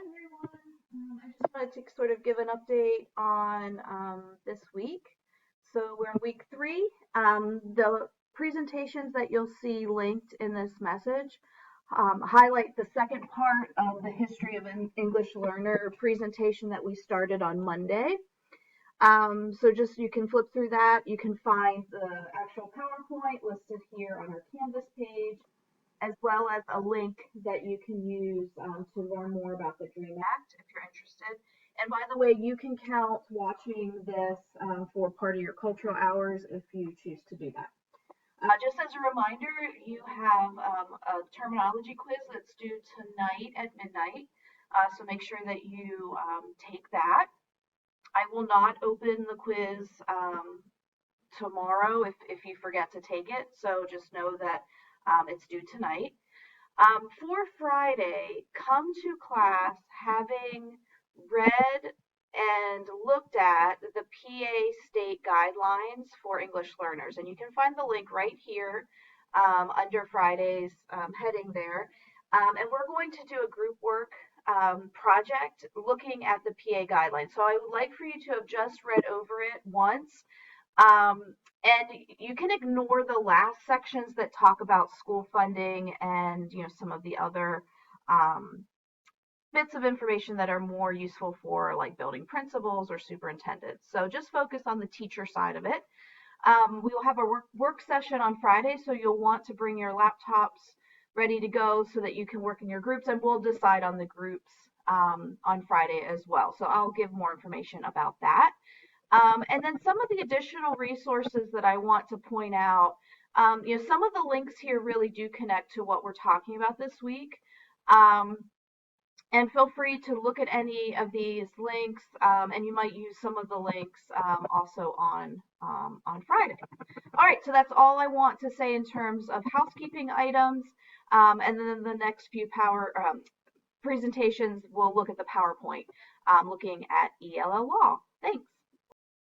everyone. I just wanted to sort of give an update on this week. So we're in week 3. The presentations that you'll see linked in this message highlight the second part of the History of an English Learner presentation that we started on Monday. So just you can flip through that. You can find the actual PowerPoint listed here on our Canvas page, as well as a link that you can use to learn more about the DREAM Act if you're interested. And by the way, you can count watching this for part of your cultural hours if you choose to do that. Just as a reminder, you have a terminology quiz that's due tonight at midnight. So make sure that you take that. I will not open the quiz tomorrow if you forget to take it. So just know that it's due tonight. For Friday, come to class having read and looked at the PA state guidelines for English learners. And you can find the link right here under Friday's heading there. And we're going to do a group work project looking at the PA guidelines. So I would like for you to have just read over it once. And you can ignore the last sections that talk about school funding and some of the other bits of information that are more useful for like building principals or superintendents. So just focus on the teacher side of it. We will have a work session on Friday, so you'll want to bring your laptops ready to go so that you can work in your groups, and we'll decide on the groups on Friday as well. So I'll give more information about that. And then some of the additional resources that I want to point out, some of the links here really do connect to what we're talking about this week. And feel free to look at any of these links, and you might use some of the links also on Friday. All right, so that's all I want to say in terms of housekeeping items. And then the next few presentations, we'll look at the PowerPoint, looking at ELL Law. Thanks.